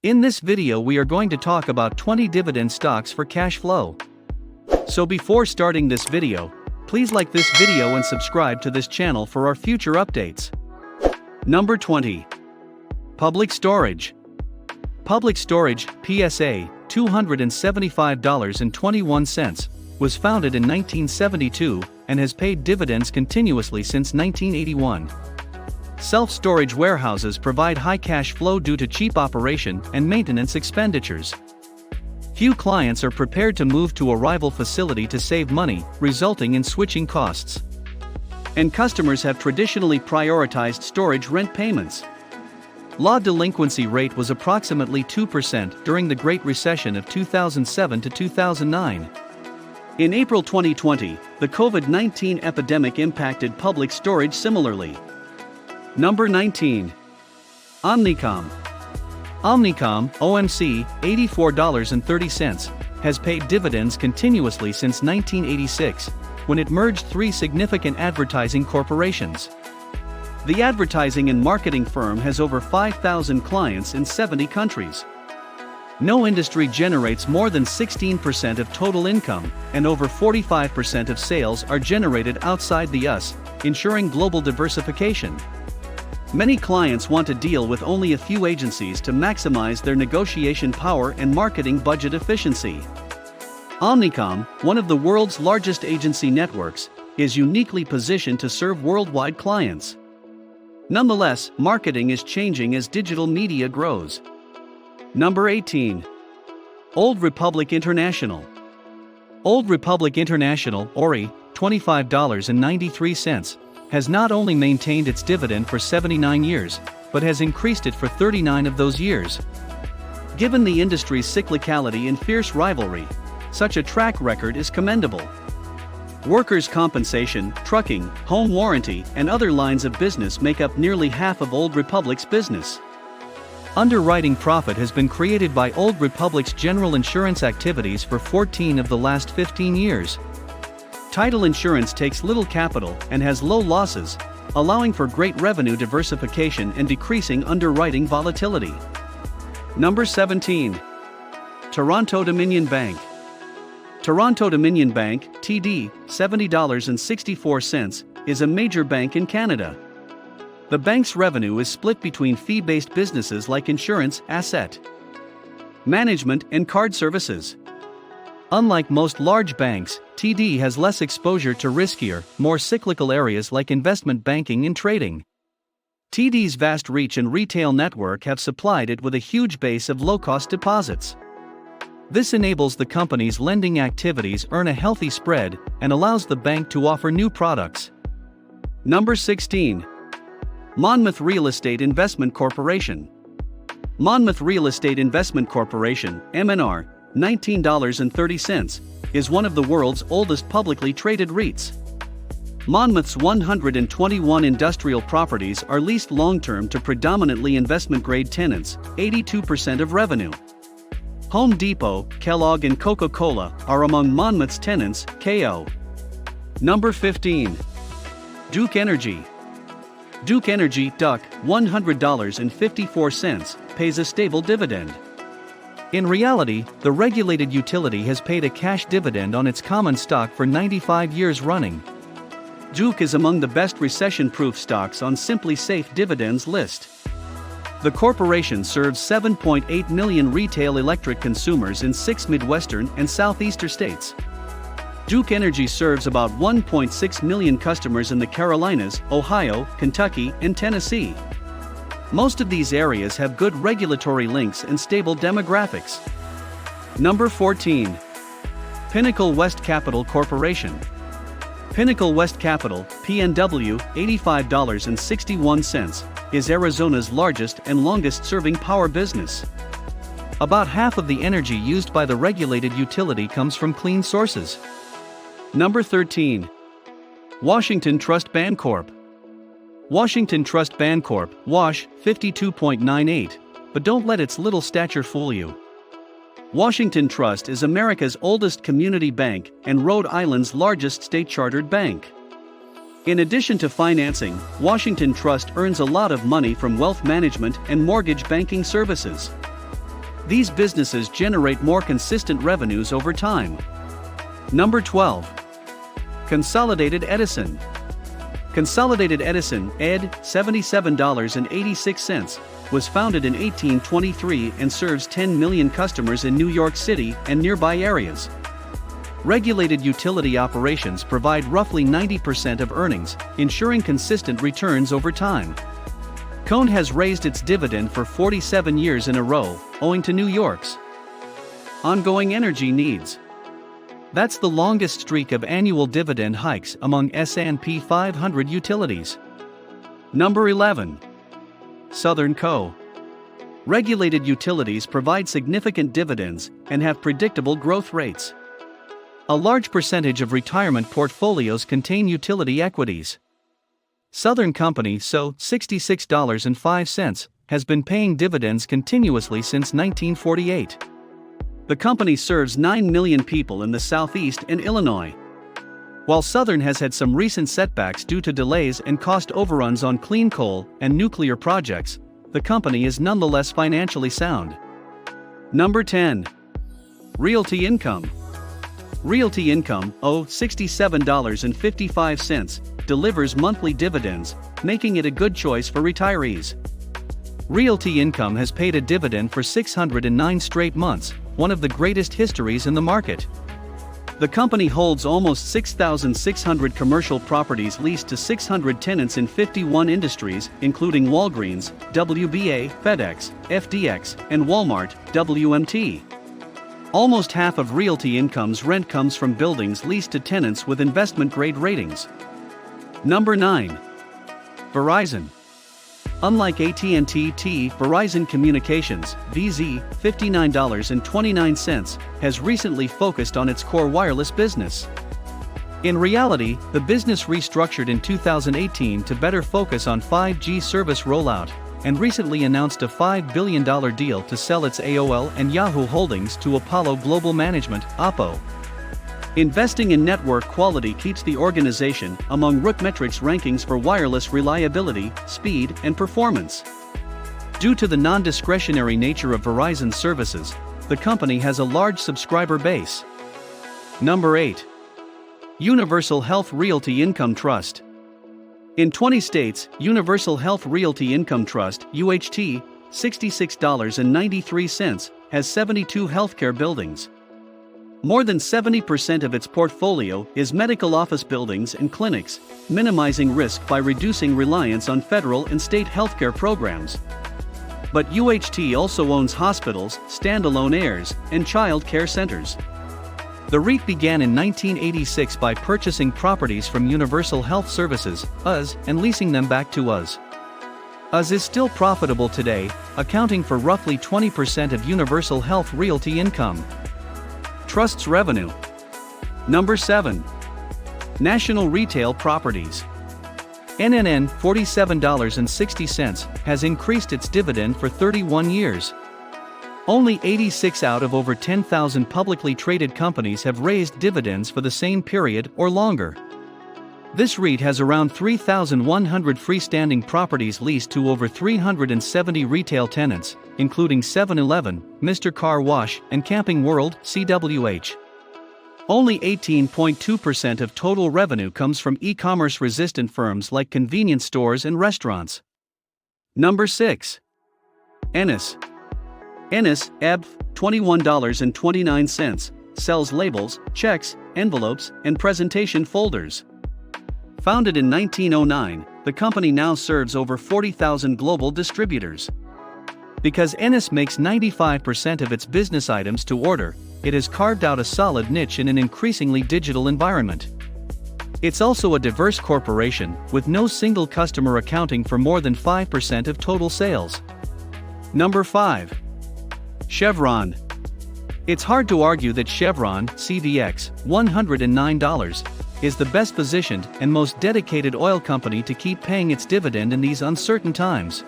In this video we are going to talk about 20 dividend stocks for cash flow. So before starting this video, please like this video and subscribe to this channel for our future updates. Number 20. Public Storage. Public Storage, PSA, $275.21, was founded in 1972 and has paid dividends continuously since 1981. Self-storage warehouses provide high cash flow due to cheap operation and maintenance expenditures. Few clients are prepared to move to a rival facility to save money, resulting in switching costs. And customers have traditionally prioritized storage rent payments. Low delinquency rate was approximately 2% during the Great Recession of 2007 to 2009. In April 2020, the COVID-19 epidemic impacted public storage similarly. Number 19. Omnicom. Omnicom, OMC, $84.30, has paid dividends continuously since 1986, when it merged three significant advertising corporations. The advertising and marketing firm has over 5,000 clients in 70 countries. No industry generates more than 16% of total income, and over 45% of sales are generated outside the US, ensuring global diversification. Many clients want to deal with only a few agencies to maximize their negotiation power and marketing budget efficiency. Omnicom, one of the world's largest agency networks, is uniquely positioned to serve worldwide clients. Nonetheless, marketing is changing as digital media grows. Number 18. Old Republic International. Old Republic International, ORI, $25.93, has not only maintained its dividend for 79 years, but has increased it for 39 of those years. Given the industry's cyclicality and fierce rivalry, such a track record is commendable. Workers' compensation, trucking, home warranty, and other lines of business make up nearly half of Old Republic's business. Underwriting profit has been created by Old Republic's general insurance activities for 14 of the last 15 years. Title insurance takes little capital and has low losses, allowing for great revenue diversification and decreasing underwriting volatility. Number 17. Toronto Dominion Bank. Toronto Dominion Bank, TD, $70.64, is a major bank in Canada. The bank's revenue is split between fee-based businesses like insurance, asset management, and card services. Unlike most large banks, TD has less exposure to riskier, more cyclical areas like investment banking and trading. TD's vast reach and retail network have supplied it with a huge base of low-cost deposits. This enables the company's lending activities earn a healthy spread and allows the bank to offer new products. Number 16. Monmouth Real Estate Investment Corporation. Monmouth Real Estate Investment Corporation, MNR, $19.30, is one of the world's oldest publicly traded REITs. Monmouth's 121 industrial properties are leased long-term to predominantly investment-grade tenants, 82% of revenue. Home Depot, Kellogg and Coca-Cola are among Monmouth's tenants, KO. Number 15. Duke Energy. Duke Energy, DUC, $100.54, pays a stable dividend. In reality, the regulated utility has paid a cash dividend on its common stock for 95 years running. Duke is among the best recession-proof stocks on Simply Safe Dividends list. The corporation serves 7.8 million retail electric consumers in 6 Midwestern and Southeastern states. Duke Energy serves about 1.6 million customers in the Carolinas, Ohio, Kentucky, and Tennessee. Most of these areas have good regulatory links and stable demographics. Number 14. Pinnacle West Capital Corporation. Pinnacle West Capital, PNW, $85.61, is Arizona's largest and longest-serving power business. About half of the energy used by the regulated utility comes from clean sources. Number 13. Washington Trust Bancorp. Washington Trust Bancorp, WASH, 52.98, but don't let its little stature fool you. Washington Trust is America's oldest community bank and Rhode Island's largest state-chartered bank. In addition to financing, Washington Trust earns a lot of money from wealth management and mortgage banking services. These businesses generate more consistent revenues over time. Number 12. Consolidated Edison. Consolidated Edison, ED, $77.86, was founded in 1823 and serves 10 million customers in New York City and nearby areas. Regulated utility operations provide roughly 90% of earnings, ensuring consistent returns over time. CONE has raised its dividend for 47 years in a row, owing to New York's ongoing energy needs. That's the longest streak of annual dividend hikes among S&P 500 utilities. Number 11. Southern Co. Regulated utilities provide significant dividends and have predictable growth rates. A large percentage of retirement portfolios contain utility equities. Southern Company, so $66.05, has been paying dividends continuously since 1948. The company serves 9 million people in the Southeast and Illinois. While Southern has had some recent setbacks due to delays and cost overruns on clean coal and nuclear projects, the company is nonetheless financially sound. Number 10. Realty Income. Realty Income, $67.55, delivers monthly dividends, making it a good choice for retirees. Realty Income has paid a dividend for 609 straight months, one of the greatest histories in the market. The company holds almost 6,600 commercial properties leased to 600 tenants in 51 industries, including Walgreens, WBA, FedEx, FDX, and Walmart, WMT. Almost half of Realty Income's rent comes from buildings leased to tenants with investment-grade ratings. Number 9. Verizon. Unlike AT&T, Verizon Communications, VZ, $59.29, has recently focused on its core wireless business. In reality, the business restructured in 2018 to better focus on 5G service rollout, and recently announced a $5 billion deal to sell its AOL and Yahoo holdings to Apollo Global Management, APO. Investing in network quality keeps the organization among RootMetrics rankings for wireless reliability, speed, and performance. Due to the non-discretionary nature of Verizon services, the company has a large subscriber base. Number 8. Universal Health Realty Income Trust. In 20 states, Universal Health Realty Income Trust, UHT, $66.93, has 72 healthcare buildings. More than 70% of its portfolio is medical office buildings and clinics, minimizing risk by reducing reliance on federal and state healthcare programs. But UHT also owns hospitals, standalone heirs, and child care centers. The REIT began in 1986 by purchasing properties from Universal Health Services, US, and leasing them back to US. US is still profitable today, accounting for roughly 20% of Universal Health Realty income. Trust's revenue. Number 7. National Retail Properties. NNN, $47.60, has increased its dividend for 31 years. Only 86 out of over 10,000 publicly traded companies have raised dividends for the same period or longer. This REIT has around 3,100 freestanding properties leased to over 370 retail tenants, including 7-Eleven, Mr. Car Wash, and Camping World, CWH. Only 18.2% of total revenue comes from e-commerce resistant firms like convenience stores and restaurants. Number 6. Ennis. Ennis, EBF, $21.29, sells labels, checks, envelopes, and presentation folders. Founded in 1909, the company now serves over 40,000 global distributors. Because Ennis makes 95% of its business items to order, it has carved out a solid niche in an increasingly digital environment. It's also a diverse corporation, with no single customer accounting for more than 5% of total sales. Number 5. Chevron. It's hard to argue that Chevron, CVX, $109, is the best positioned and most dedicated oil company to keep paying its dividend in these uncertain times.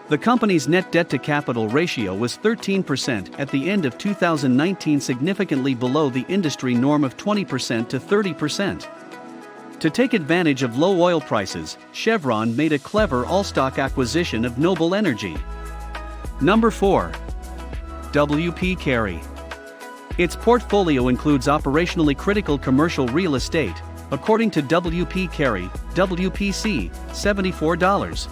The company's net debt-to-capital ratio was 13% at the end of 2019, significantly below the industry norm of 20% to 30%. To take advantage of low oil prices, Chevron made a clever all-stock acquisition of Noble Energy. Number 4. W.P. Carey. Its portfolio includes operationally critical commercial real estate, according to W.P. Carey, WPC, $74.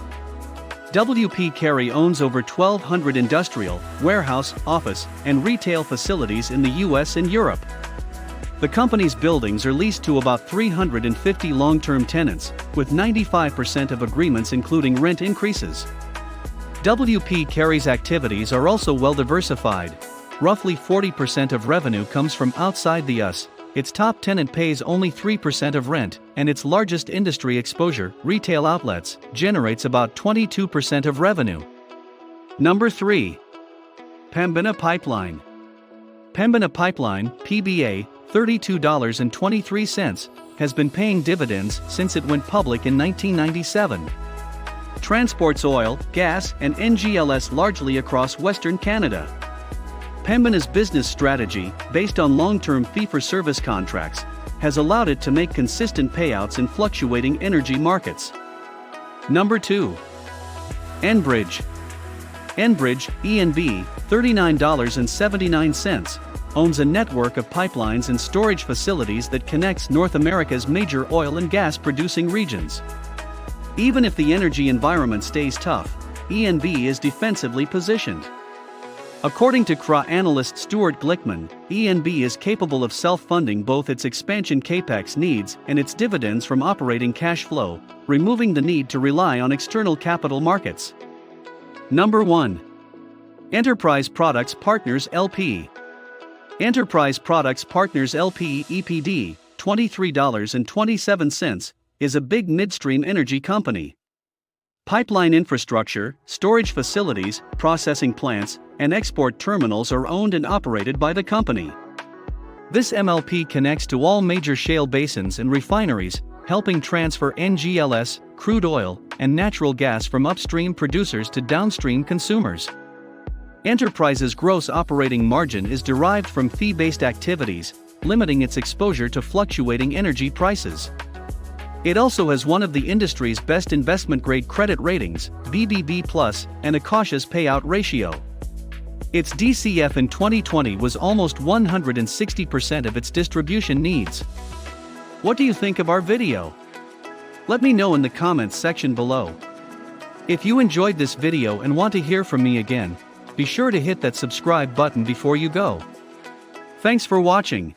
W.P. Carey owns over 1,200 industrial, warehouse, office, and retail facilities in the US and Europe. The company's buildings are leased to about 350 long-term tenants, with 95% of agreements including rent increases. W.P. Carey's activities are also well diversified. Roughly 40% of revenue comes from outside the US, its top tenant pays only 3% of rent, and its largest industry exposure, retail outlets, generates about 22% of revenue. Number 3. Pembina Pipeline. Pembina Pipeline, PBA, $32.23, has been paying dividends since it went public in 1997. Transports oil, gas, and NGLs largely across Western Canada. Pembina's business strategy, based on long-term fee-for-service contracts, has allowed it to make consistent payouts in fluctuating energy markets. Number 2. Enbridge. Enbridge, ENB, $39.79, owns a network of pipelines and storage facilities that connects North America's major oil and gas producing regions. Even if the energy environment stays tough, ENB is defensively positioned. According to CRA analyst Stuart Glickman, ENB is capable of self-funding both its expansion capex needs and its dividends from operating cash flow, removing the need to rely on external capital markets. Number 1. Enterprise Products Partners LP. Enterprise Products Partners LP EPD, $23.27, is a big midstream energy company. Pipeline infrastructure, storage facilities, processing plants, and export terminals are owned and operated by the company. This MLP connects to all major shale basins and refineries, helping transfer NGLs, crude oil, and natural gas from upstream producers to downstream consumers. Enterprise's gross operating margin is derived from fee-based activities, limiting its exposure to fluctuating energy prices. It also has one of the industry's best investment-grade credit ratings, BBB+, and a cautious payout ratio. Its DCF in 2020 was almost 160% of its distribution needs. What do you think of our video? Let me know in the comments section below. If you enjoyed this video and want to hear from me again, be sure to hit that subscribe button before you go. Thanks for watching.